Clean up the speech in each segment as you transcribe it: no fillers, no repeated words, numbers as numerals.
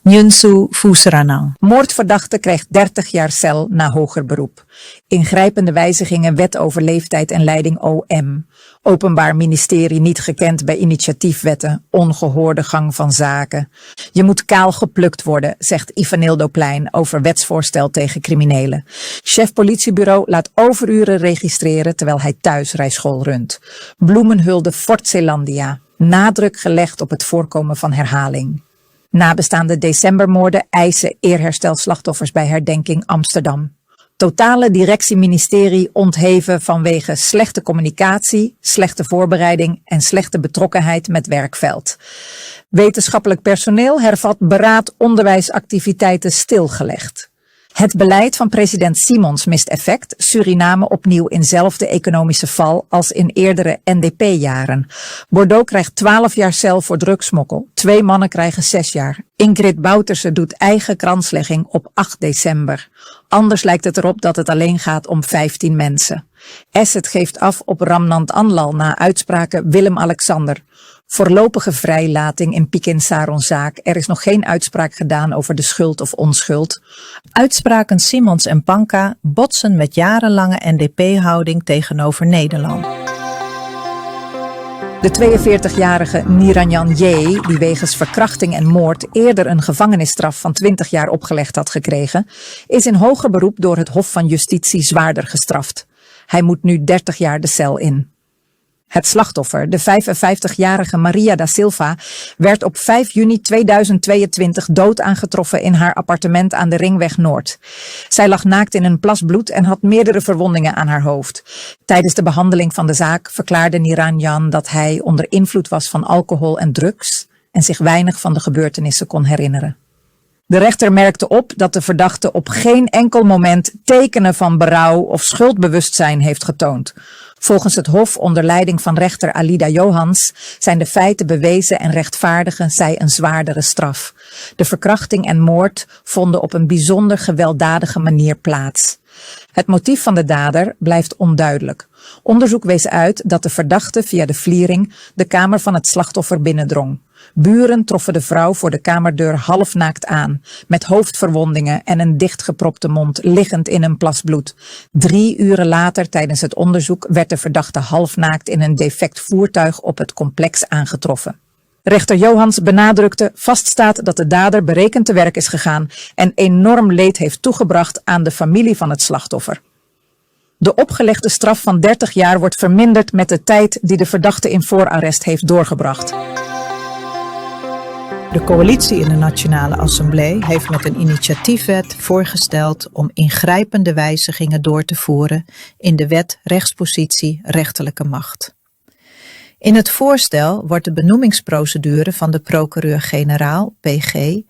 Nyunsu Fusranang. Moordverdachte krijgt 30 jaar cel na hoger beroep. Ingrijpende wijzigingen wet over leeftijd en leiding OM. Openbaar Ministerie niet gekend bij initiatiefwetten. Ongehoorde gang van zaken. Je moet kaal geplukt worden, zegt Ivanildo Plein over wetsvoorstel tegen criminelen. Chef politiebureau laat overuren registreren terwijl hij thuis rijschool runt. Bloemenhulde Fort Zeelandia. Nadruk gelegd op het voorkomen van herhaling. Nabestaande decembermoorden eisen eerherstel slachtoffers bij herdenking Amsterdam. Totale directieministerie ontheven vanwege slechte communicatie, slechte voorbereiding en slechte betrokkenheid met werkveld. Wetenschappelijk personeel hervat beraad onderwijsactiviteiten stilgelegd. Het beleid van president Simons mist effect, Suriname opnieuw in zelfde economische val als in eerdere NDP-jaren. Bordeaux krijgt 12 jaar cel voor drugsmokkel, 2 mannen krijgen 6 jaar. Ingrid Bouterse doet eigen kranslegging op 8 december. Anders lijkt het erop dat het alleen gaat om 15 mensen. Asset geeft af op Ramnant Anlal na uitspraken Willem-Alexander. Voorlopige vrijlating in Pikin Saron-zaak. Er is nog geen uitspraak gedaan over de schuld of onschuld. Uitspraken Simons en Panka botsen met jarenlange NDP-houding tegenover Nederland. De 42-jarige Niranjan J., die wegens verkrachting en moord eerder een gevangenisstraf van 20 jaar opgelegd had gekregen, is in hoger beroep door het Hof van Justitie zwaarder gestraft. Hij moet nu 30 jaar de cel in. Het slachtoffer, de 55-jarige Maria da Silva, werd op 5 juni 2022 dood aangetroffen in haar appartement aan de Ringweg Noord. Zij lag naakt in een plas bloed en had meerdere verwondingen aan haar hoofd. Tijdens de behandeling van de zaak verklaarde Niranjan dat hij onder invloed was van alcohol en drugs en zich weinig van de gebeurtenissen kon herinneren. De rechter merkte op dat de verdachte op geen enkel moment tekenen van berouw of schuldbewustzijn heeft getoond. Volgens het Hof onder leiding van rechter Alida Johans zijn de feiten bewezen en rechtvaardigen zij een zwaardere straf. De verkrachting en moord vonden op een bijzonder gewelddadige manier plaats. Het motief van de dader blijft onduidelijk. Onderzoek wees uit dat de verdachte via de vliering de kamer van het slachtoffer binnendrong. Buren troffen de vrouw voor de kamerdeur halfnaakt aan, met hoofdverwondingen en een dichtgepropte mond liggend in een plas bloed. 3 uren later tijdens het onderzoek werd de verdachte halfnaakt in een defect voertuig op het complex aangetroffen. Rechter Johans benadrukte vaststaat dat de dader berekend te werk is gegaan en enorm leed heeft toegebracht aan de familie van het slachtoffer. De opgelegde straf van 30 jaar wordt verminderd met de tijd die de verdachte in voorarrest heeft doorgebracht. De coalitie in de Nationale Assemblée heeft met een initiatiefwet voorgesteld om ingrijpende wijzigingen door te voeren in de wet rechtspositie rechterlijke macht. In het voorstel wordt de benoemingsprocedure van de procureur-generaal, PG,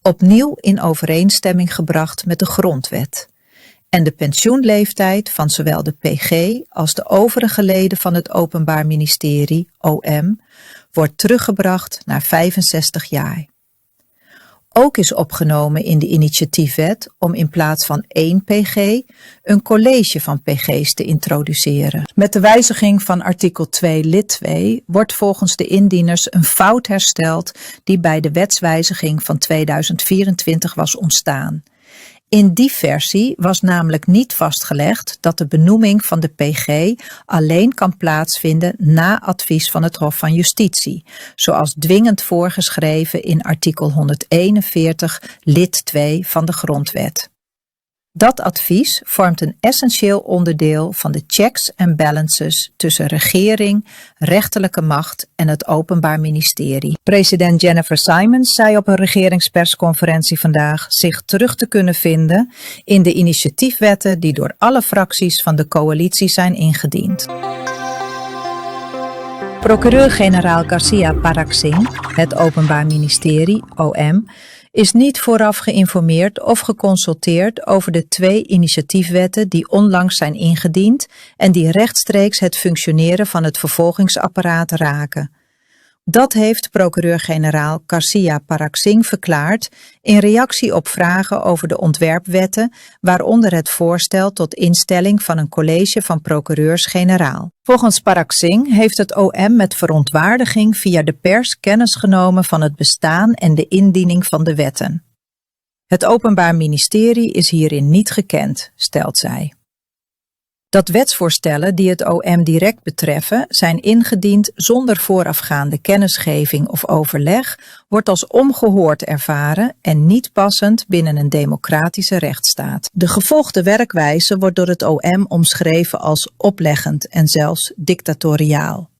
opnieuw in overeenstemming gebracht met de grondwet. En de pensioenleeftijd van zowel de PG als de overige leden van het Openbaar Ministerie, OM, wordt teruggebracht naar 65 jaar. Ook is opgenomen in de initiatiefwet om in plaats van 1 PG een college van PG's te introduceren. Met de wijziging van artikel 2 lid 2 wordt volgens de indieners een fout hersteld die bij de wetswijziging van 2024 was ontstaan. In die versie was namelijk niet vastgelegd dat de benoeming van de PG alleen kan plaatsvinden na advies van het Hof van Justitie, zoals dwingend voorgeschreven in artikel 141 lid 2 van de Grondwet. Dat advies vormt een essentieel onderdeel van de checks en balances tussen regering, rechterlijke macht en het Openbaar Ministerie. President Jennifer Simons zei op een regeringspersconferentie vandaag zich terug te kunnen vinden in de initiatiefwetten die door alle fracties van de coalitie zijn ingediend. Procureur-generaal Garcia Paraxing, het Openbaar Ministerie, OM, is niet vooraf geïnformeerd of geconsulteerd over de 2 initiatiefwetten die onlangs zijn ingediend en die rechtstreeks het functioneren van het vervolgingsapparaat raken. Dat heeft procureur-generaal Karsia Paraksingh verklaard in reactie op vragen over de ontwerpwetten, waaronder het voorstel tot instelling van een college van procureurs-generaal. Volgens Paraksingh heeft het OM met verontwaardiging via de pers kennis genomen van het bestaan en de indiening van de wetten. Het Openbaar Ministerie is hierin niet gekend, stelt zij. Dat wetsvoorstellen die het OM direct betreffen zijn ingediend zonder voorafgaande kennisgeving of overleg, wordt als ongehoord ervaren en niet passend binnen een democratische rechtsstaat. De gevolgde werkwijze wordt door het OM omschreven als opleggend en zelfs dictatoriaal.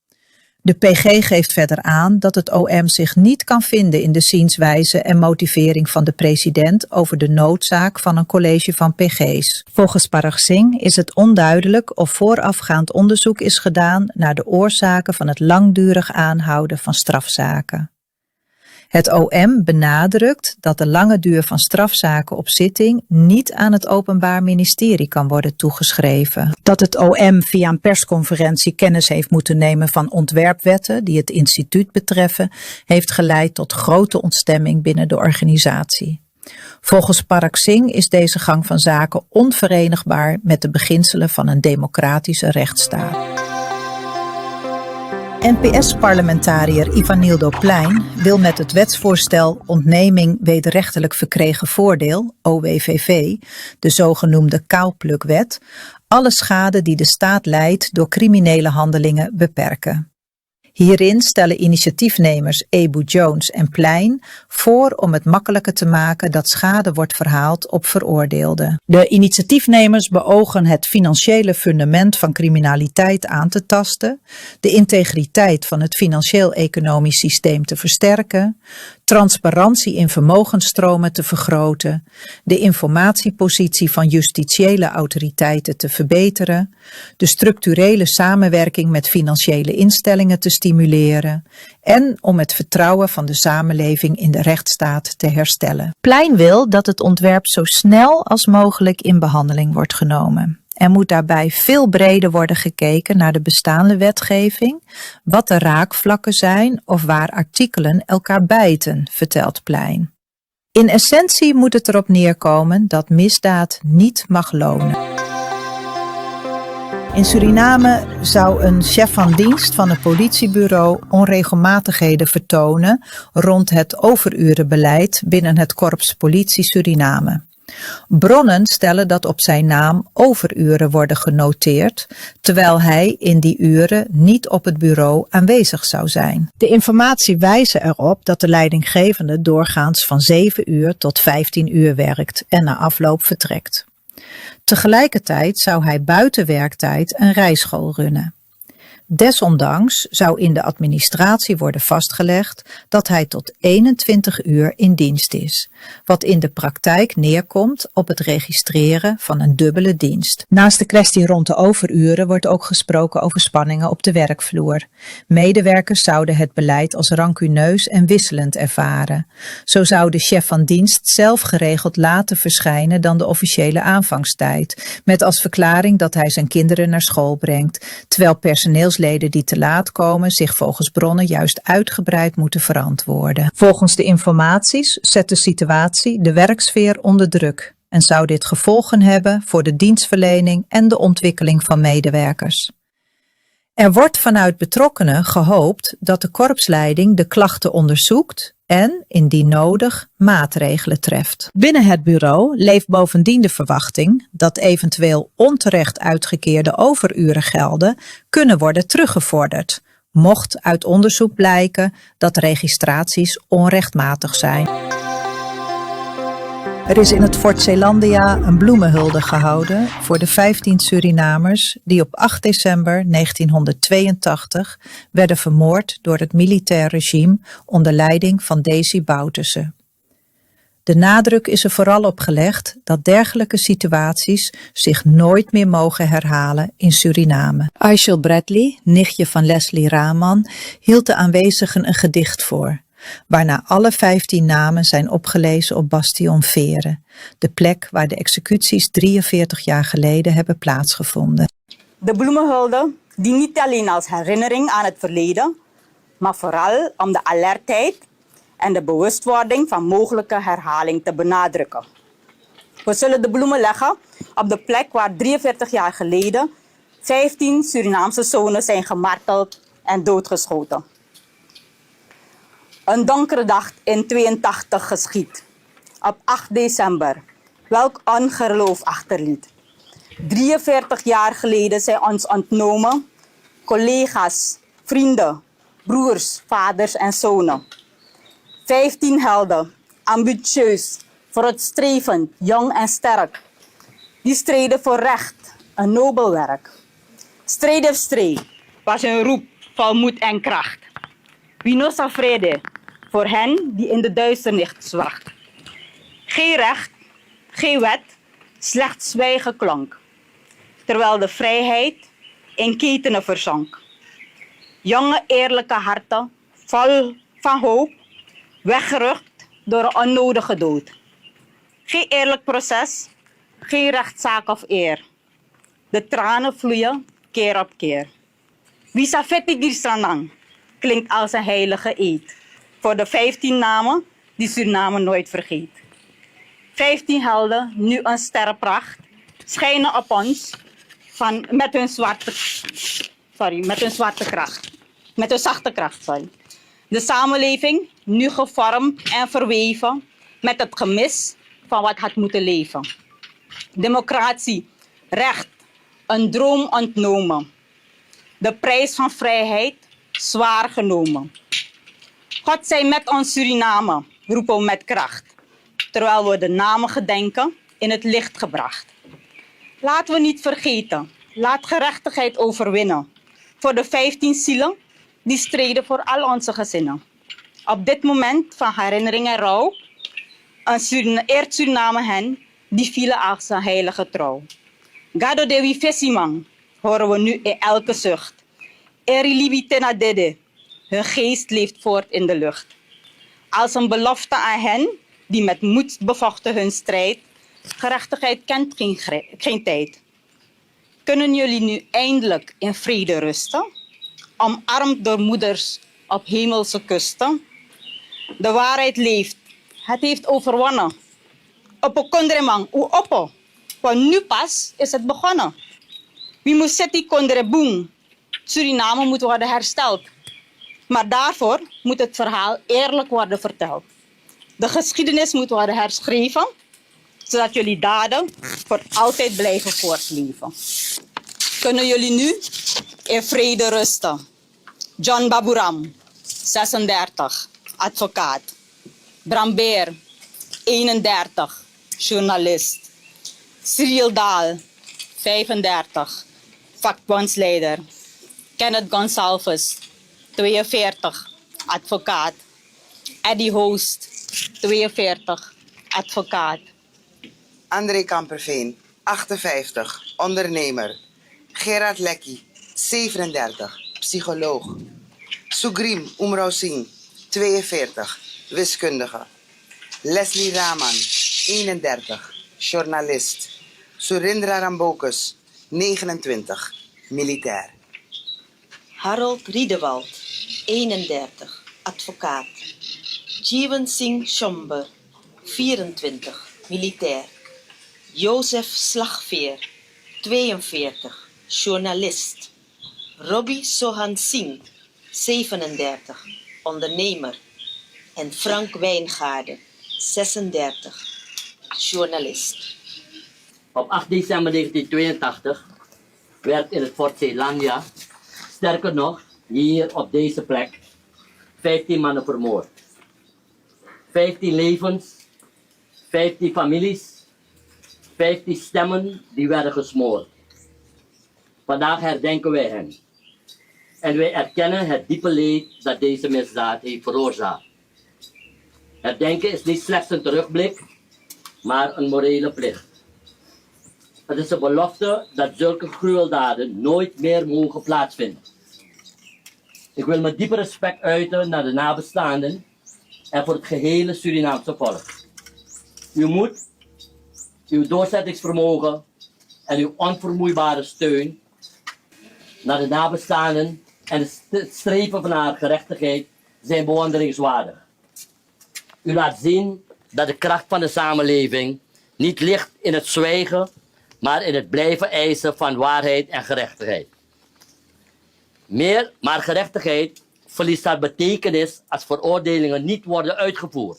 De PG geeft verder aan dat het OM zich niet kan vinden in de zienswijze en motivering van de president over de noodzaak van een college van PG's. Volgens Paraksingh is het onduidelijk of voorafgaand onderzoek is gedaan naar de oorzaken van het langdurig aanhouden van strafzaken. Het OM benadrukt dat de lange duur van strafzaken op zitting niet aan het Openbaar Ministerie kan worden toegeschreven. Dat het OM via een persconferentie kennis heeft moeten nemen van ontwerpwetten die het instituut betreffen, heeft geleid tot grote ontstemming binnen de organisatie. Volgens Paraksingh is deze gang van zaken onverenigbaar met de beginselen van een democratische rechtsstaat. NPS-parlementariër Ivanildo Plein wil met het wetsvoorstel Ontneming Wederrechtelijk Verkregen Voordeel, OWVV, de zogenoemde kaalplukwet, alle schade die de staat lijdt door criminele handelingen beperken. Hierin stellen initiatiefnemers Ebu Jones en Plein voor om het makkelijker te maken dat schade wordt verhaald op veroordeelden. De initiatiefnemers beogen het financiële fundament van criminaliteit aan te tasten, de integriteit van het financieel-economisch systeem te versterken, transparantie in vermogensstromen te vergroten, de informatiepositie van justitiële autoriteiten te verbeteren, de structurele samenwerking met financiële instellingen te stimuleren en om het vertrouwen van de samenleving in de rechtsstaat te herstellen. Plein wil dat het ontwerp zo snel als mogelijk in behandeling wordt genomen. Er moet daarbij veel breder worden gekeken naar de bestaande wetgeving, wat de raakvlakken zijn of waar artikelen elkaar bijten, vertelt Plein. In essentie moet het erop neerkomen dat misdaad niet mag lonen. In Suriname zou een chef van dienst van een politiebureau onregelmatigheden vertonen rond het overurenbeleid binnen het Korps Politie Suriname. Bronnen stellen dat op zijn naam overuren worden genoteerd, terwijl hij in die uren niet op het bureau aanwezig zou zijn. De informatie wijzen erop dat de leidinggevende doorgaans van 7 uur tot 15 uur werkt en na afloop vertrekt. Tegelijkertijd zou hij buiten werktijd een rijschool runnen. Desondanks zou in de administratie worden vastgelegd dat hij tot 21 uur in dienst is, wat in de praktijk neerkomt op het registreren van een dubbele dienst. Naast de kwestie rond de overuren wordt ook gesproken over spanningen op de werkvloer. Medewerkers zouden het beleid als rancuneus en wisselend ervaren. Zo zou de chef van dienst zelf geregeld later verschijnen dan de officiële aanvangstijd, met als verklaring dat hij zijn kinderen naar school brengt, terwijl personeelsleden die te laat komen zich volgens bronnen juist uitgebreid moeten verantwoorden. Volgens de informaties zet de situatie de werksfeer onder druk en zou dit gevolgen hebben voor de dienstverlening en de ontwikkeling van medewerkers. Er wordt vanuit betrokkenen gehoopt dat de korpsleiding de klachten onderzoekt en, indien nodig, maatregelen treft. Binnen het bureau leeft bovendien de verwachting dat eventueel onterecht uitgekeerde overurengelden kunnen worden teruggevorderd, mocht uit onderzoek blijken dat registraties onrechtmatig zijn. Er is in het Fort Zeelandia een bloemenhulde gehouden voor de 15 Surinamers die op 8 december 1982 werden vermoord door het militair regime onder leiding van Desi Bouterse. De nadruk is er vooral op gelegd dat dergelijke situaties zich nooit meer mogen herhalen in Suriname. Aishel Bradley, nichtje van Leslie Rahman, hield de aanwezigen een gedicht voor, waarna alle 15 namen zijn opgelezen op Bastion Veren, de plek waar de executies 43 jaar geleden hebben plaatsgevonden. De bloemenhulde dient niet alleen als herinnering aan het verleden, maar vooral om de alertheid en de bewustwording van mogelijke herhaling te benadrukken. We zullen de bloemen leggen op de plek waar 43 jaar geleden 15 Surinaamse zonen zijn gemarteld en doodgeschoten. Een donkere dag in 82 geschied, op 8 december, welk ongeloof achterliet. 43 jaar geleden zijn ons ontnomen collega's, vrienden, broers, vaders en zonen. 15 helden, ambitieus, vooruitstrevend, jong en sterk. Die streden voor recht, een nobel werk. Strijd of strijd was hun roep vol moed en kracht. Wie nog zal vrede voor hen die in de duisternis wacht. Geen recht, geen wet, slechts zwijgen klonk. Terwijl de vrijheid in ketenen verzonk. Jonge eerlijke harten, vol van hoop, weggerukt door een onnodige dood. Geen eerlijk proces, geen rechtszaak of eer. De tranen vloeien keer op keer. Wie Safeti Girsanang klinkt als een heilige eed. Voor de 15 namen die Suriname nooit vergeet. 15 helden, nu een sterrenpracht, schijnen op ons met hun zwarte kracht. Met hun zachte kracht, De samenleving, nu gevormd en verweven met het gemis van wat had moeten leven. Democratie, recht, een droom ontnomen. De prijs van vrijheid, zwaar genomen. God zij met ons Suriname, roepen we met kracht. Terwijl we de namen gedenken, in het licht gebracht. Laten we niet vergeten, laat gerechtigheid overwinnen. Voor de 15 zielen die streden voor al onze gezinnen. Op dit moment van herinnering en rouw, eert Suriname hen die vielen als een heilige trouw. Gado Dewi Fesimang horen we nu in elke zucht. Eri Libi Tenadede, hun geest leeft voort in de lucht. Als een belofte aan hen die met moed bevochten hun strijd. Gerechtigheid kent geen tijd. Kunnen jullie nu eindelijk in vrede rusten? Omarmd door moeders op hemelse kusten. De waarheid leeft. Het heeft overwonnen. Oppo kondremang, u oppo. Want nu pas is het begonnen. Wie moet zitten kondreboom? Suriname moet worden hersteld. Maar daarvoor moet het verhaal eerlijk worden verteld. De geschiedenis moet worden herschreven, zodat jullie daden voor altijd blijven voortleven. Kunnen jullie nu in vrede rusten? John Baburam, 36, advocaat. Brambeer, 31, journalist. Cyril Daal, 35, vakbondsleider. Kenneth Gonsalves, 42, advocaat. Eddie Hoost, 42, advocaat. André Kamperveen, 58, ondernemer. Gerard Lekkie, 37, psycholoog. Sugrim Umrao Singh, 42, wiskundige. Leslie Raman, 31, journalist. Surindra Rambokus, 29, militair. Harold Riedewald, 31, advocaat. Jeevan Singh Chomber, 24, militair. Jozef Slagveer, 42, journalist. Robbie Sohan Singh, 37, ondernemer. En Frank Wijngaarden, 36, journalist. Op 8 december 1982 werd in het Fort Zeelandia, sterker nog, hier op deze plek, 15 mannen vermoord. 15 levens, 15 families, 15 stemmen die werden gesmoord. Vandaag herdenken wij hen. En wij erkennen het diepe leed dat deze misdaad heeft veroorzaakt. Herdenken is niet slechts een terugblik, maar een morele plicht. Het is een belofte dat zulke gruweldaden nooit meer mogen plaatsvinden. Ik wil mijn diepe respect uiten naar de nabestaanden en voor het gehele Surinaamse volk. Uw moed, uw doorzettingsvermogen en uw onvermoeibare steun naar de nabestaanden en het streven van haar gerechtigheid zijn bewonderingswaardig. U laat zien dat de kracht van de samenleving niet ligt in het zwijgen, maar in het blijven eisen van waarheid en gerechtigheid. Maar gerechtigheid verliest haar betekenis als veroordelingen niet worden uitgevoerd.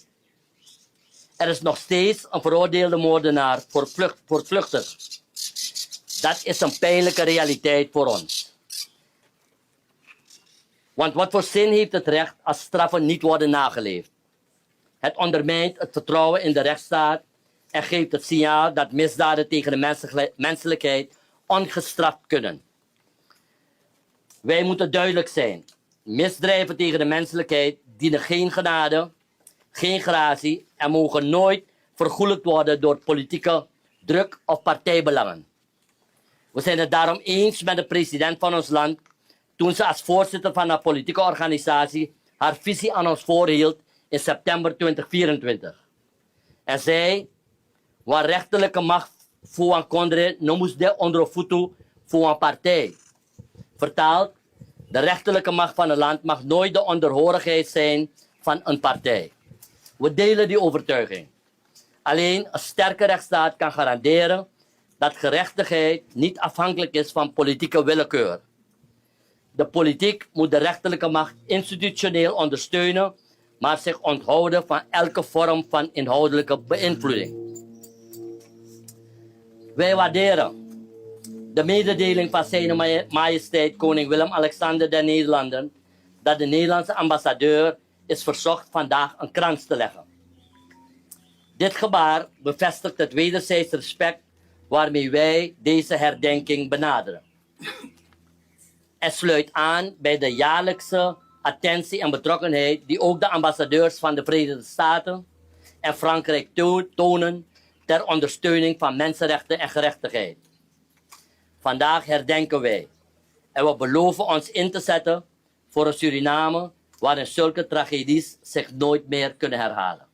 Er is nog steeds een veroordeelde moordenaar voortvluchtig. Dat is een pijnlijke realiteit voor ons. Want wat voor zin heeft het recht als straffen niet worden nageleefd? Het ondermijnt het vertrouwen in de rechtsstaat en geeft het signaal dat misdaden tegen de menselijkheid ongestraft kunnen. Wij moeten duidelijk zijn. Misdrijven tegen de menselijkheid dienen geen genade, geen gratie en mogen nooit vergoelijkt worden door politieke druk of partijbelangen. We zijn het daarom eens met de president van ons land toen ze als voorzitter van een politieke organisatie haar visie aan ons voorhield in september 2024. En zei, waar rechterlijke macht voor een kondre, no moest de ondervoetu voor een partij. Vertaald, de rechterlijke macht van een land mag nooit de onderhorigheid zijn van een partij. We delen die overtuiging. Alleen een sterke rechtsstaat kan garanderen dat gerechtigheid niet afhankelijk is van politieke willekeur. De politiek moet de rechterlijke macht institutioneel ondersteunen, maar zich onthouden van elke vorm van inhoudelijke beïnvloeding. Wij waarderen de mededeling van zijn majesteit koning Willem-Alexander der Nederlanden dat de Nederlandse ambassadeur is verzocht vandaag een krans te leggen. Dit gebaar bevestigt het wederzijds respect waarmee wij deze herdenking benaderen. En sluit aan bij de jaarlijkse attentie en betrokkenheid die ook de ambassadeurs van de Verenigde Staten en Frankrijk tonen ter ondersteuning van mensenrechten en gerechtigheid. Vandaag herdenken wij en we beloven ons in te zetten voor een Suriname waarin zulke tragedies zich nooit meer kunnen herhalen.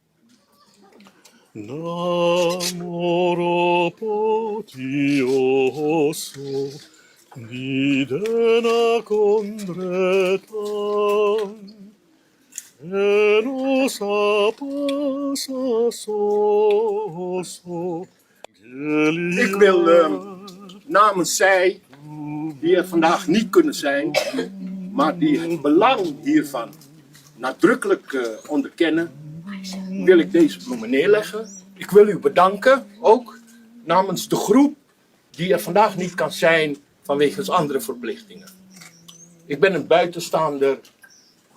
Namoro potioso, videna condretan, enos apasa soso. Ik wil namens zij, die er vandaag niet kunnen zijn, maar die het belang hiervan nadrukkelijk onderkennen, wil ik deze bloemen neerleggen. Ik wil u bedanken, ook namens de groep die er vandaag niet kan zijn vanwege andere verplichtingen. Ik ben een buitenstaander.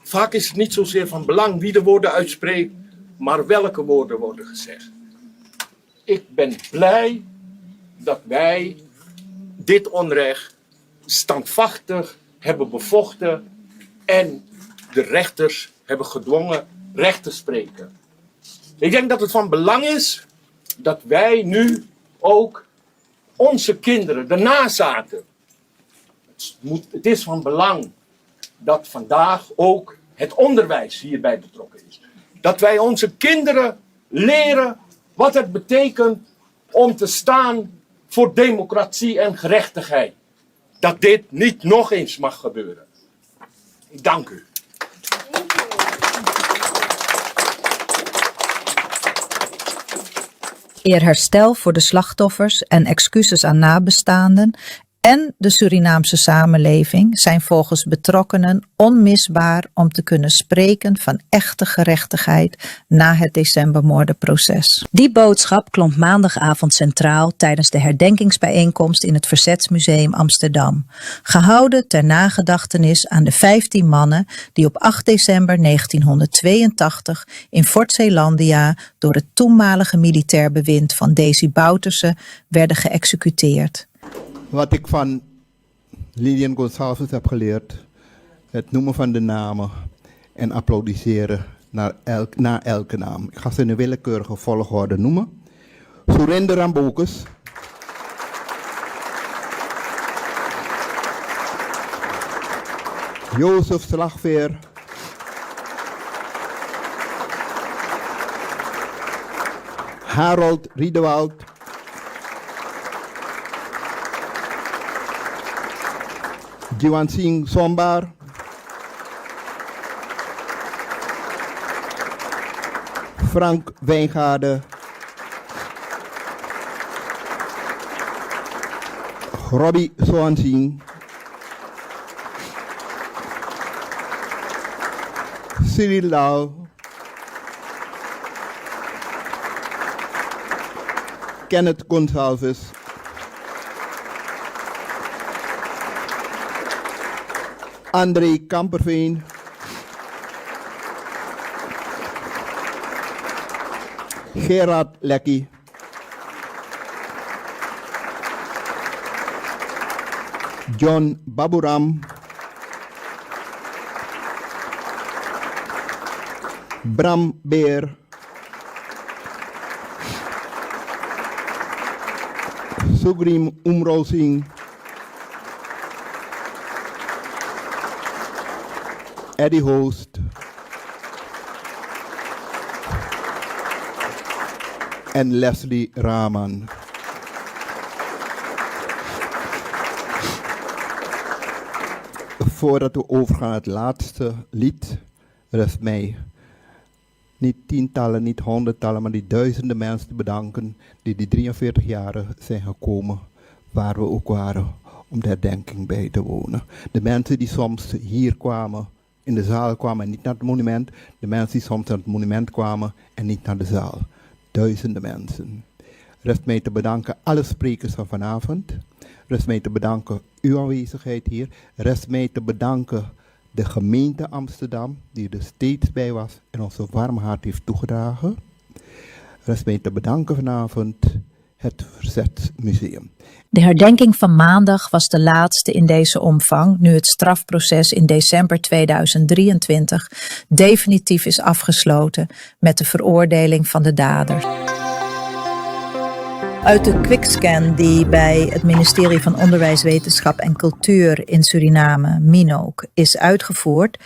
Vaak is het niet zozeer van belang wie de woorden uitspreekt, maar welke woorden worden gezegd. Ik ben blij dat wij dit onrecht standvastig hebben bevochten en de rechters hebben gedwongen recht te spreken. Ik denk dat het van belang is dat wij nu ook onze kinderen, de nazaten, het is van belang dat vandaag ook het onderwijs hierbij betrokken is. Dat wij onze kinderen leren wat het betekent om te staan voor democratie en gerechtigheid. Dat dit niet nog eens mag gebeuren. Ik dank u. Eerherstel voor de slachtoffers en excuses aan nabestaanden en de Surinaamse samenleving zijn volgens betrokkenen onmisbaar om te kunnen spreken van echte gerechtigheid na het decembermoordenproces. Die boodschap klonk maandagavond centraal tijdens de herdenkingsbijeenkomst in het Verzetsmuseum Amsterdam, gehouden ter nagedachtenis aan de 15 mannen die op 8 december 1982 in Fort Zeelandia door het toenmalige militair bewind van Desi Bouterse werden geëxecuteerd. Wat ik van Lilian Gonçalves heb geleerd, het noemen van de namen en applaudisseren na elke naam. Ik ga ze in een willekeurige volgorde noemen. Surinder Rambokus. Jozef Slagveer. Harold Riedewald. Jiwan Singh Sombar, Frank Wijngaarden, Robbie Swansing, Cyril Lau, Kenneth Gonsalves, André Kamperveen, Gerard Lekkie, John Baburam, Bram Beer, Sugrim Umrosing, Eddie Hoost en Leslie Rahman. Voordat we overgaan naar het laatste lied, rest mij niet tientallen, niet honderdtallen, maar die duizenden mensen te bedanken die 43 jaren zijn gekomen waar we ook waren om de herdenking bij te wonen. De mensen die soms hier kwamen, in de zaal kwamen en niet naar het monument. De mensen die soms naar het monument kwamen en niet naar de zaal. Duizenden mensen. Rest mij te bedanken alle sprekers van vanavond. Rest mij te bedanken uw aanwezigheid hier. Rest mij te bedanken de gemeente Amsterdam, die er steeds bij was en ons een warm hart heeft toegedragen. Rest mij te bedanken vanavond het Verzetsmuseum. De herdenking van maandag was de laatste in deze omvang, nu het strafproces in december 2023 definitief is afgesloten met de veroordeling van de dader. Uit de quickscan die bij het ministerie van Onderwijs, Wetenschap en Cultuur in Suriname, MINOC, is uitgevoerd,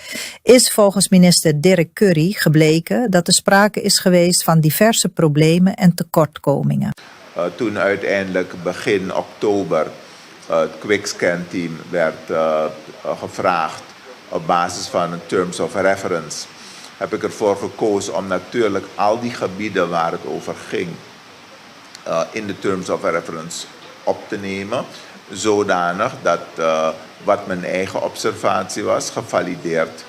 is volgens minister Dirk Curry gebleken dat er sprake is geweest van diverse problemen en tekortkomingen. Toen uiteindelijk begin oktober het quickscan-team werd gevraagd op basis van een Terms of Reference, heb ik ervoor gekozen om natuurlijk al die gebieden waar het over ging in de Terms of Reference op te nemen, zodanig dat wat mijn eigen observatie was, gevalideerd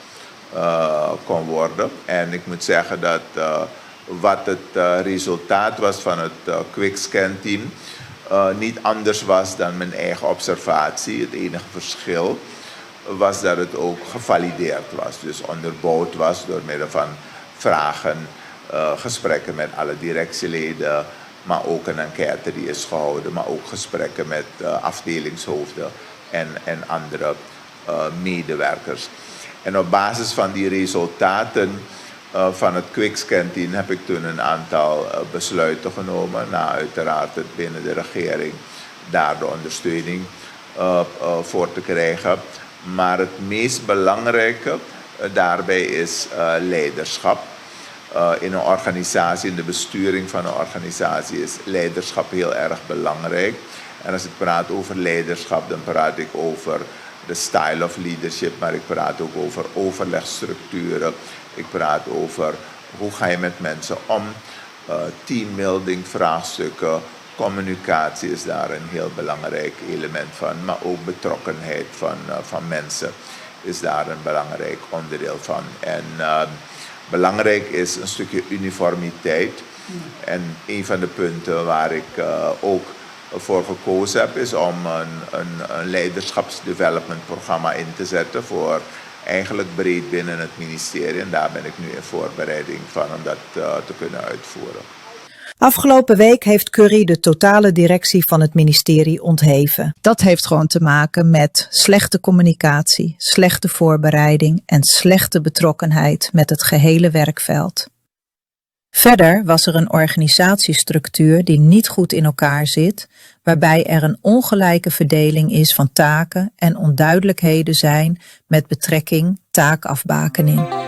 kon worden. En ik moet zeggen dat wat het resultaat was van het quickscan-team niet anders was dan mijn eigen observatie. Het enige verschil was dat het ook gevalideerd was, dus onderbouwd was door middel van vragen, gesprekken met alle directieleden, maar ook een enquête die is gehouden, maar ook gesprekken met afdelingshoofden en andere medewerkers. En op basis van die resultaten van het quickscan-team heb ik toen een aantal besluiten genomen, na uiteraard het binnen de regering daar de ondersteuning voor te krijgen. Maar het meest belangrijke daarbij is leiderschap. In een organisatie, in de besturing van een organisatie is leiderschap heel erg belangrijk. En als ik praat over leiderschap, dan praat ik over de style of leadership, maar ik praat ook over overlegstructuren. Ik praat over hoe ga je met mensen om, teambuilding vraagstukken, communicatie is daar een heel belangrijk element van, maar ook betrokkenheid van mensen is daar een belangrijk onderdeel van. En belangrijk is een stukje uniformiteit. En een van de punten waar ik ook voor gekozen heb, is om een leiderschapsdevelopment programma in te zetten voor eigenlijk breed binnen het ministerie. En daar ben ik nu in voorbereiding van om dat te kunnen uitvoeren. Afgelopen week heeft Curry de totale directie van het ministerie ontheven. Dat heeft gewoon te maken met slechte communicatie, slechte voorbereiding en slechte betrokkenheid met het gehele werkveld. Verder was er een organisatiestructuur die niet goed in elkaar zit, waarbij er een ongelijke verdeling is van taken en onduidelijkheden zijn met betrekking taakafbakening.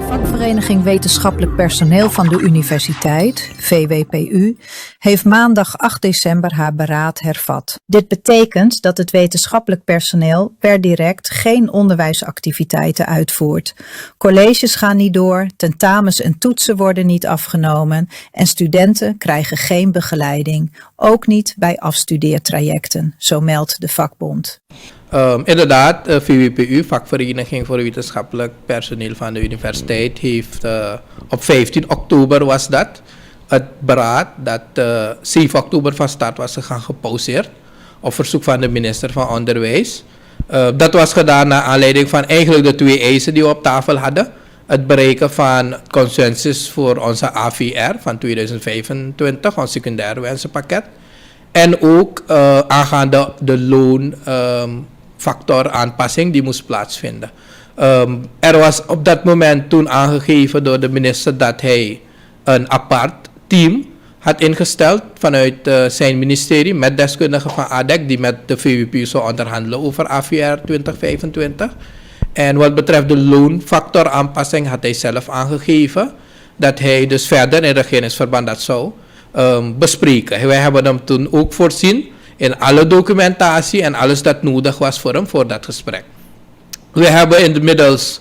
Vakvereniging Wetenschappelijk Personeel van de Universiteit, VWPU, heeft maandag 8 december haar beraad hervat. Dit betekent dat het wetenschappelijk personeel per direct geen onderwijsactiviteiten uitvoert. Colleges gaan niet door, tentamens en toetsen worden niet afgenomen en studenten krijgen geen begeleiding, ook niet bij afstudeertrajecten, zo meldt de vakbond. Inderdaad, VWPU, vakvereniging voor wetenschappelijk personeel van de universiteit, heeft op 15 oktober was dat het beraad dat 7 oktober van start was gegaan gepauzeerd op verzoek van de minister van Onderwijs. Dat was gedaan naar aanleiding van eigenlijk de 2 eisen die we op tafel hadden. Het bereiken van consensus voor onze AVR van 2025, ons secundaire wensenpakket. En ook aangaande de loonfactoraanpassing die moest plaatsvinden. Er was op dat moment toen aangegeven door de minister dat hij een apart team had ingesteld vanuit zijn ministerie met deskundigen van ADEC die met de VWPU zou onderhandelen over AVR 2025. En wat betreft de loonfactoraanpassing had hij zelf aangegeven dat hij dus verder in regeringsverband dat zou bespreken. Wij hebben hem toen ook voorzien in alle documentatie en alles dat nodig was voor hem voor dat gesprek. We hebben inmiddels,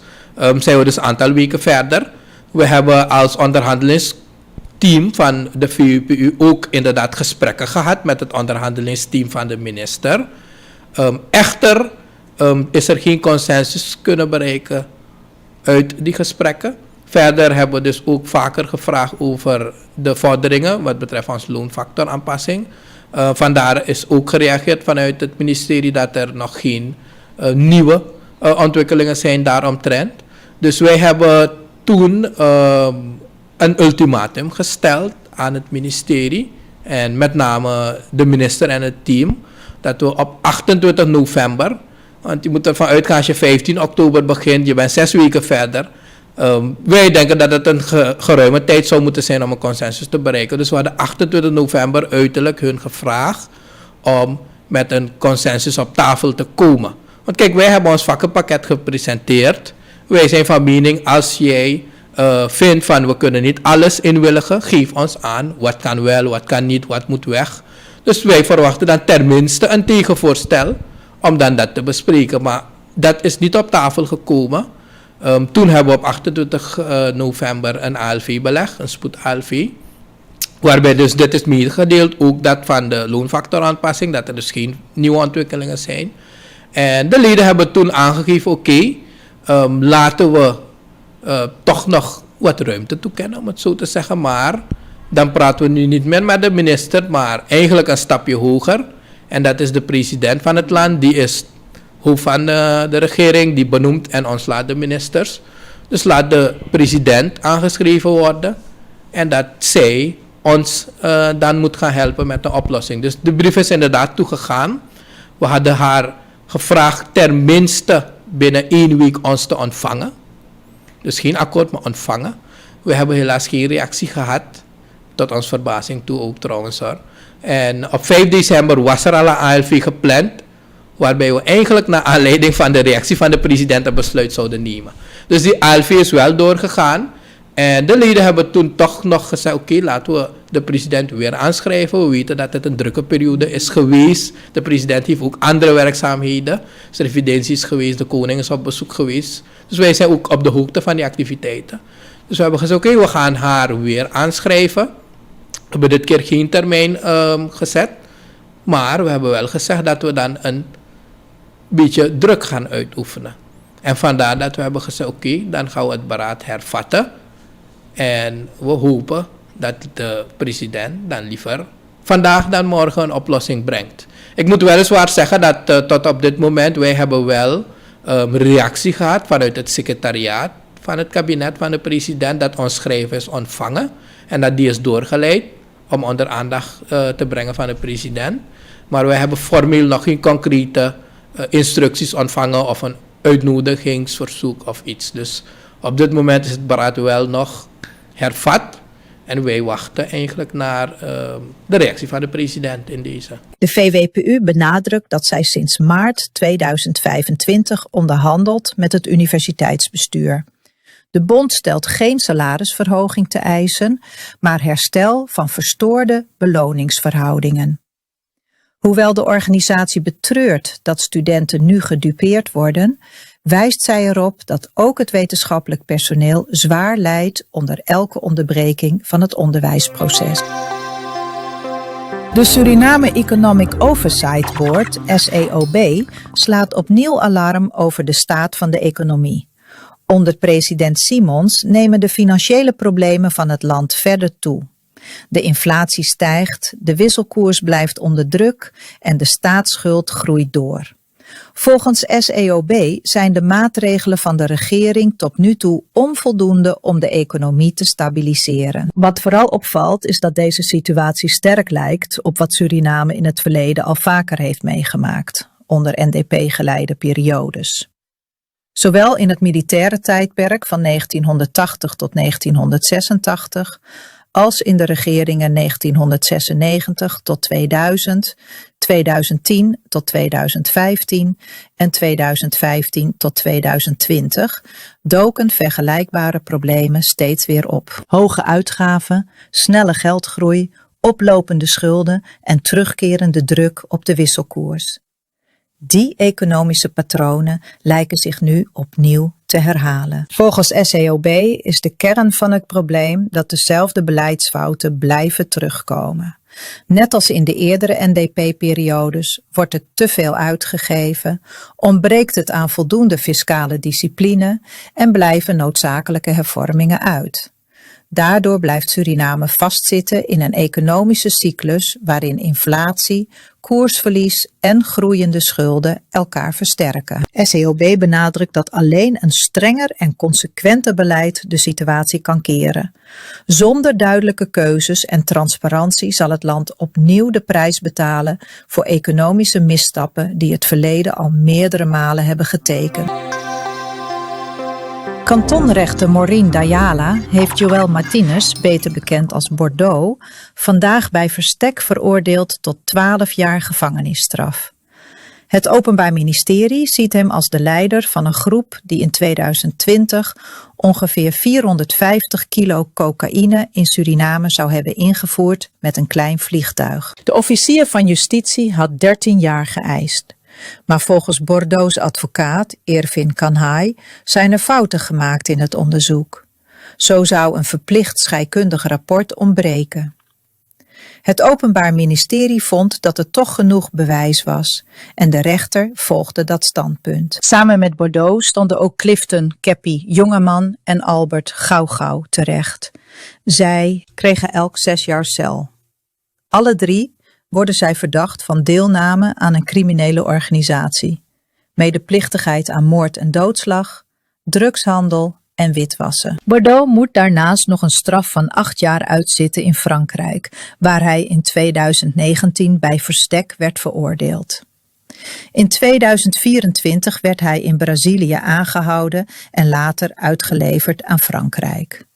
zijn we dus een aantal weken verder. We hebben als onderhandelingsteam van de VWPU ook inderdaad gesprekken gehad met het onderhandelingsteam van de minister. Echter is er geen consensus kunnen bereiken uit die gesprekken. Verder hebben we dus ook vaker gevraagd over de vorderingen wat betreft ons loonfactoraanpassing. Vandaar is ook gereageerd vanuit het ministerie dat er nog geen nieuwe ontwikkelingen zijn daaromtrent. Dus wij hebben toen een ultimatum gesteld aan het ministerie en met name de minister en het team dat we op 28 november, want je moet ervan uitgaan als je 15 oktober begint, je bent 6 weken verder. Wij denken dat het een geruime tijd zou moeten zijn om een consensus te bereiken. Dus we hadden 28 november uiterlijk hun gevraagd om met een consensus op tafel te komen. Want kijk, wij hebben ons vakkenpakket gepresenteerd. Wij zijn van mening, als jij vindt van we kunnen niet alles inwilligen, geef ons aan wat kan wel, wat kan niet, wat moet weg. Dus wij verwachten dan tenminste een tegenvoorstel om dan dat te bespreken. Maar dat is niet op tafel gekomen. Toen hebben we op 28 november een ALV belegd, een spoed-ALV. Waarbij dus dit is meegedeeld, ook dat van de loonfactoraanpassing, dat er dus geen nieuwe ontwikkelingen zijn. En de leden hebben toen aangegeven, oké, laten we toch nog wat ruimte toekennen, om het zo te zeggen. Maar dan praten we nu niet meer met de minister, maar eigenlijk een stapje hoger. En dat is de president van het land, die is hoofd van de regering, die benoemt en ontslaat de ministers. Dus laat de president aangeschreven worden en dat zij ons dan moet gaan helpen met de oplossing. Dus de brief is inderdaad toegegaan. We hadden haar gevraagd tenminste binnen 1 week ons te ontvangen. Dus geen akkoord, maar ontvangen. We hebben helaas geen reactie gehad, tot ons verbazing toe ook trouwens hoor. En op 5 december was er al een ALV gepland, waarbij we eigenlijk naar aanleiding van de reactie van de president een besluit zouden nemen. Dus die ALV is wel doorgegaan. En de leden hebben toen toch nog gezegd, oké, laten we de president weer aanschrijven. We weten dat het een drukke periode is geweest. De president heeft ook andere werkzaamheden. Zijn residentie is geweest, de koning is op bezoek geweest. Dus wij zijn ook op de hoogte van die activiteiten. Dus we hebben gezegd, oké, we gaan haar weer aanschrijven. We hebben dit keer geen termijn gezet. Maar we hebben wel gezegd dat we dan een beetje druk gaan uitoefenen. En vandaar dat we hebben gezegd, oké, dan gaan we het beraad hervatten. En we hopen dat de president dan liever vandaag dan morgen een oplossing brengt. Ik moet weliswaar zeggen dat tot op dit moment wij hebben wel reactie gehad vanuit het secretariaat van het kabinet van de president dat ons schrijven is ontvangen. En dat die is doorgeleid om onder aandacht te brengen van de president. Maar wij hebben formeel nog geen concrete instructies ontvangen of een uitnodigingsverzoek of iets. Dus op dit moment is het beraad wel nog hervat. En wij wachten eigenlijk naar de reactie van de president in deze. De VWPU benadrukt dat zij sinds maart 2025 onderhandelt met het universiteitsbestuur. De bond stelt geen salarisverhoging te eisen, maar herstel van verstoorde beloningsverhoudingen. Hoewel de organisatie betreurt dat studenten nu gedupeerd worden, wijst zij erop dat ook het wetenschappelijk personeel zwaar lijdt onder elke onderbreking van het onderwijsproces. De Suriname Economic Oversight Board, SEOB, slaat opnieuw alarm over de staat van de economie. Onder president Simons nemen de financiële problemen van het land verder toe. De inflatie stijgt, de wisselkoers blijft onder druk en de staatsschuld groeit door. Volgens SEOB zijn de maatregelen van de regering tot nu toe onvoldoende om de economie te stabiliseren. Wat vooral opvalt is dat deze situatie sterk lijkt op wat Suriname in het verleden al vaker heeft meegemaakt, onder NDP-geleide periodes. Zowel in het militaire tijdperk van 1980 tot 1986, als in de regeringen 1996 tot 2000, 2010 tot 2015 en 2015 tot 2020 doken vergelijkbare problemen steeds weer op. Hoge uitgaven, snelle geldgroei, oplopende schulden en terugkerende druk op de wisselkoers. Die economische patronen lijken zich nu opnieuw te herhalen. Volgens SEOB is de kern van het probleem dat dezelfde beleidsfouten blijven terugkomen. Net als in de eerdere NDP-periodes wordt er te veel uitgegeven, ontbreekt het aan voldoende fiscale discipline en blijven noodzakelijke hervormingen uit. Daardoor blijft Suriname vastzitten in een economische cyclus waarin inflatie, koersverlies en groeiende schulden elkaar versterken. SEOB benadrukt dat alleen een strenger en consequenter beleid de situatie kan keren. Zonder duidelijke keuzes en transparantie zal het land opnieuw de prijs betalen voor economische misstappen die het verleden al meerdere malen hebben getekend. Kantonrechter Maureen Dayala heeft Joël Martinez, beter bekend als Bordeaux, vandaag bij verstek veroordeeld tot 12 jaar gevangenisstraf. Het Openbaar Ministerie ziet hem als de leider van een groep die in 2020 ongeveer 450 kilo cocaïne in Suriname zou hebben ingevoerd met een klein vliegtuig. De officier van justitie had 13 jaar geëist. Maar volgens Bordeaux' advocaat Ervin Kanhai zijn er fouten gemaakt in het onderzoek. Zo zou een verplicht scheikundig rapport ontbreken. Het Openbaar Ministerie vond dat er toch genoeg bewijs was en de rechter volgde dat standpunt. Samen met Bordeaux stonden ook Clifton Keppie Jongeman en Albert Gauw terecht. Zij kregen elk 6 jaar cel. Alle 3 worden zij verdacht van deelname aan een criminele organisatie, medeplichtigheid aan moord en doodslag, drugshandel en witwassen. Bordeaux moet daarnaast nog een straf van 8 jaar uitzitten in Frankrijk, waar hij in 2019 bij verstek werd veroordeeld. In 2024 werd hij in Brazilië aangehouden en later uitgeleverd aan Frankrijk.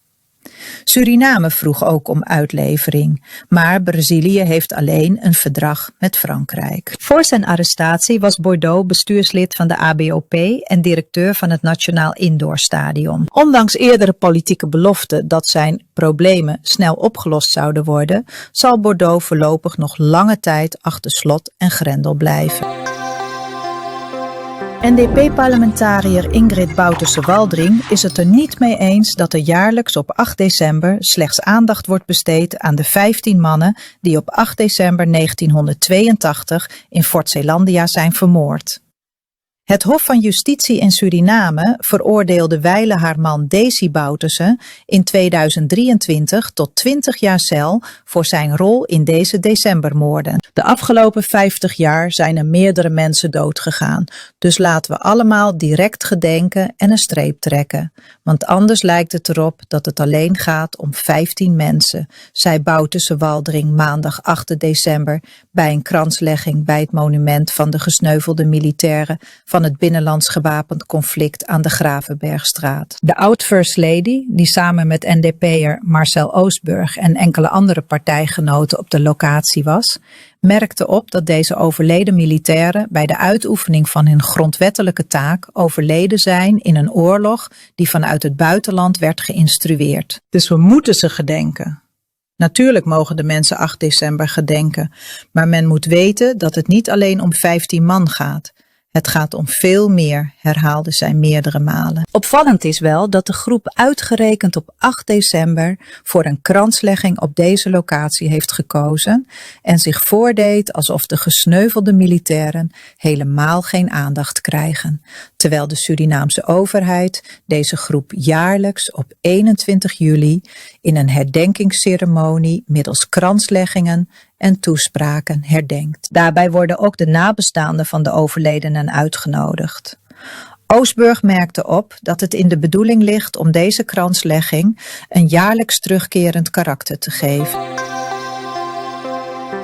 Suriname vroeg ook om uitlevering, maar Brazilië heeft alleen een verdrag met Frankrijk. Voor zijn arrestatie was Bordeaux bestuurslid van de ABOP en directeur van het Nationaal Indoor Stadion. Ondanks eerdere politieke beloften dat zijn problemen snel opgelost zouden worden, zal Bordeaux voorlopig nog lange tijd achter slot en grendel blijven. NDP-parlementariër Ingrid Bouterse-Waldring is het er niet mee eens dat er jaarlijks op 8 december slechts aandacht wordt besteed aan de 15 mannen die op 8 december 1982 in Fort Zeelandia zijn vermoord. Het Hof van Justitie in Suriname veroordeelde wijlen haar man Desi Bouterse in 2023 tot 20 jaar cel voor zijn rol in deze decembermoorden. De afgelopen 50 jaar zijn er meerdere mensen doodgegaan, dus laten we allemaal direct gedenken en een streep trekken. Want anders lijkt het erop dat het alleen gaat om 15 mensen, zei Bouterse-Waldring maandag 8 december bij een kranslegging bij het monument van de gesneuvelde militairen van het binnenlands gewapend conflict aan de Gravenbergstraat. De oud-First Lady, die samen met NDP'er Marcel Oostburg en enkele andere partijgenoten op de locatie was, merkte op dat deze overleden militairen bij de uitoefening van hun grondwettelijke taak overleden zijn in een oorlog die vanuit het buitenland werd geïnstrueerd. Dus we moeten ze gedenken. Natuurlijk mogen de mensen 8 december gedenken, maar men moet weten dat het niet alleen om 15 man gaat. Het gaat om veel meer, herhaalde zij meerdere malen. Opvallend is wel dat de groep uitgerekend op 8 december voor een kranslegging op deze locatie heeft gekozen en zich voordeed alsof de gesneuvelde militairen helemaal geen aandacht krijgen, terwijl de Surinaamse overheid deze groep jaarlijks op 21 juli in een herdenkingsceremonie middels kransleggingen en toespraken herdenkt. Daarbij worden ook de nabestaanden van de overledenen uitgenodigd. Oostburg merkte op dat het in de bedoeling ligt om deze kranslegging een jaarlijks terugkerend karakter te geven.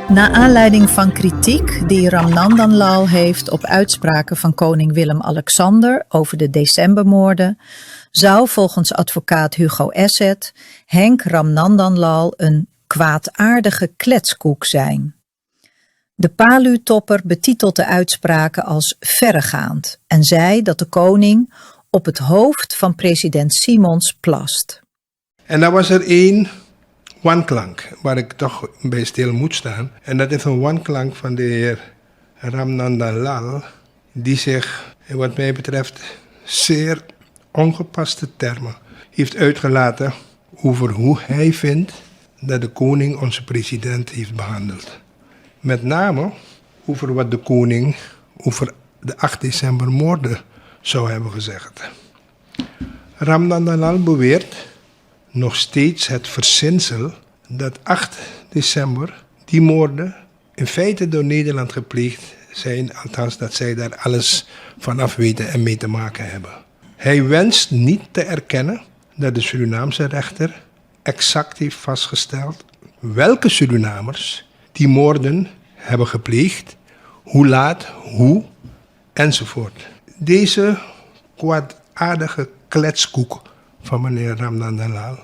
Na aanleiding van kritiek die Ramnandan Lal heeft op uitspraken van koning Willem-Alexander over de decembermoorden, zou volgens advocaat Hugo Esset Henk Ramnandan Lal een kwaadaardige kletskoek zijn. De Palu-topper betitelt de uitspraken als verregaand en zei dat de koning op het hoofd van president Simons plast. En dan was er één wanklank waar ik toch bij stil moet staan. En dat is een wanklank van de heer Ramnandan Lal, die zich, wat mij betreft, zeer ongepaste termen heeft uitgelaten over hoe hij vindt dat de koning onze president heeft behandeld. Met name over wat de koning over de 8 december moorden zou hebben gezegd. Ramnandan Lal beweert nog steeds het verzinsel dat 8 december die moorden in feite door Nederland gepleegd zijn, althans dat zij daar alles vanaf weten en mee te maken hebben. Hij wenst niet te erkennen dat de Surinaamse rechter exact heeft vastgesteld welke Surinamers die moorden hebben gepleegd, hoe laat, hoe, enzovoort. Deze kwaadaardige kletskoek van meneer Ramnandan Lal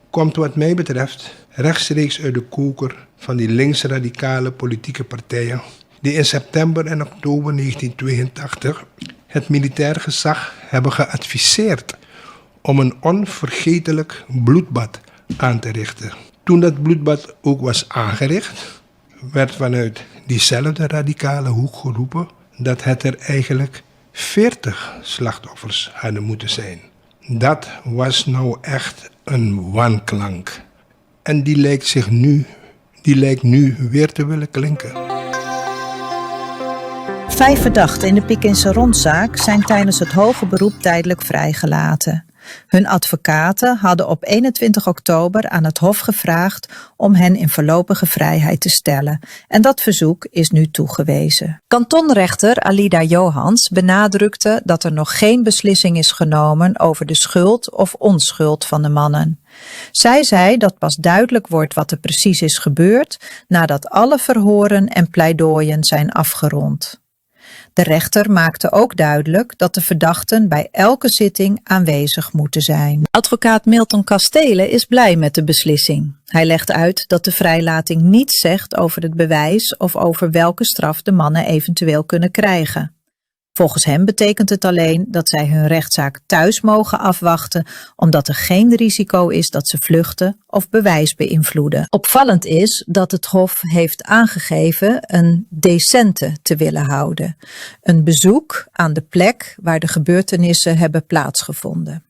komt wat mij betreft rechtstreeks uit de koker van die linksradicale politieke partijen die in september en oktober 1982 het militair gezag hebben geadviseerd om een onvergetelijk bloedbad aan te richten. Toen dat bloedbad ook was aangericht, werd vanuit diezelfde radicale hoek geroepen dat het er eigenlijk 40 slachtoffers hadden moeten zijn. Dat was nou echt een wanklank. En die lijkt nu weer te willen klinken. 5 verdachten in de Pikinse rondzaak zijn tijdens het hoge beroep tijdelijk vrijgelaten. Hun advocaten hadden op 21 oktober aan het Hof gevraagd om hen in voorlopige vrijheid te stellen. En dat verzoek is nu toegewezen. Kantonrechter Alida Johans benadrukte dat er nog geen beslissing is genomen over de schuld of onschuld van de mannen. Zij zei dat pas duidelijk wordt wat er precies is gebeurd nadat alle verhoren en pleidooien zijn afgerond. De rechter maakte ook duidelijk dat de verdachten bij elke zitting aanwezig moeten zijn. Advocaat Milton Kastelen is blij met de beslissing. Hij legt uit dat de vrijlating niets zegt over het bewijs of over welke straf de mannen eventueel kunnen krijgen. Volgens hem betekent het alleen dat zij hun rechtszaak thuis mogen afwachten, omdat er geen risico is dat ze vluchten of bewijs beïnvloeden. Opvallend is dat het Hof heeft aangegeven een decente te willen houden. Een bezoek aan de plek waar de gebeurtenissen hebben plaatsgevonden.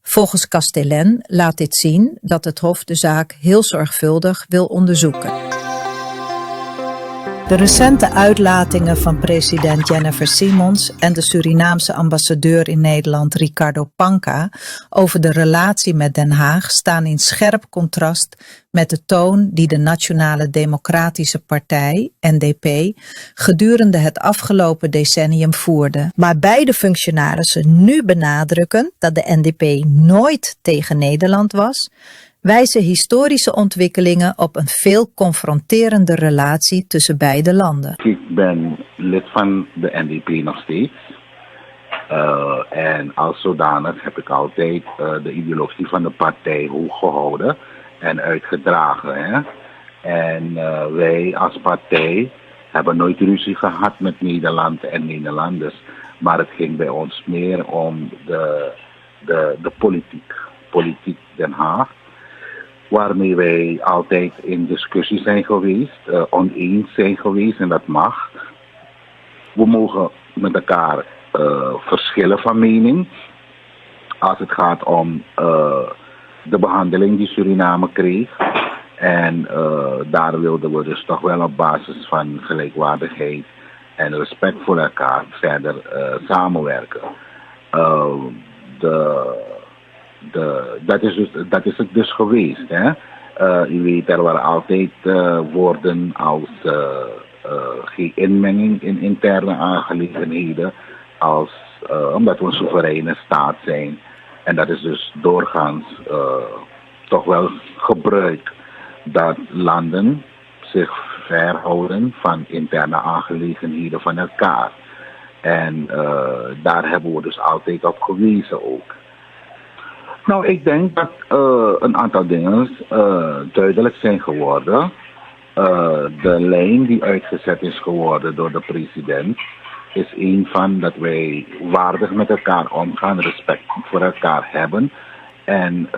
Volgens Kastelen laat dit zien dat het Hof de zaak heel zorgvuldig wil onderzoeken. De recente uitlatingen van president Jennifer Simons en de Surinaamse ambassadeur in Nederland Ricardo Panca over de relatie met Den Haag staan in scherp contrast met de toon die de Nationale Democratische Partij, NDP, gedurende het afgelopen decennium voerde. Maar beide functionarissen nu benadrukken dat de NDP nooit tegen Nederland was, wijzen historische ontwikkelingen op een veel confronterende relatie tussen beide landen. Ik ben lid van de NDP nog steeds. En als zodanig heb ik altijd de ideologie van de partij hoog gehouden en uitgedragen. Hè? En wij als partij hebben nooit ruzie gehad met Nederland en Nederlanders. Maar het ging bij ons meer om de politiek. Politiek Den Haag. Waarmee wij altijd in discussie zijn geweest, oneens zijn geweest en dat mag. We mogen met elkaar verschillen van mening. Als het gaat om de behandeling die Suriname kreeg. En daar wilden we dus toch wel op basis van gelijkwaardigheid en respect voor elkaar verder samenwerken. Dat is het dus geweest. Hè? U weet, er waren altijd woorden als geen inmenging in interne aangelegenheden, omdat we een soevereine staat zijn. En dat is dus doorgaans toch wel gebruik dat landen zich verhouden van interne aangelegenheden van elkaar. En daar hebben we dus altijd op gewezen ook. Nou, ik denk dat een aantal dingen duidelijk zijn geworden. De lijn die uitgezet is geworden door de president is een van dat wij waardig met elkaar omgaan, respect voor elkaar hebben en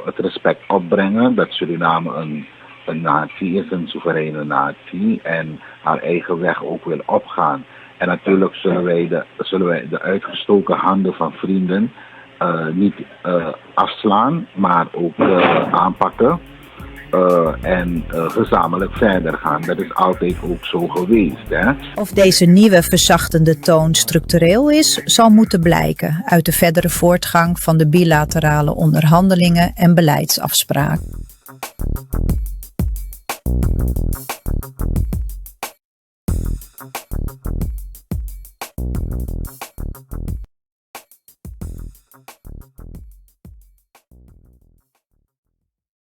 het respect opbrengen dat Suriname een natie is, een soevereine natie en haar eigen weg ook wil opgaan. En natuurlijk zullen wij de uitgestoken handen van vrienden niet afslaan, maar ook aanpakken en gezamenlijk verder gaan. Dat is altijd ook zo geweest. Hè? Of deze nieuwe verzachtende toon structureel is, zal moeten blijken uit de verdere voortgang van de bilaterale onderhandelingen en beleidsafspraken.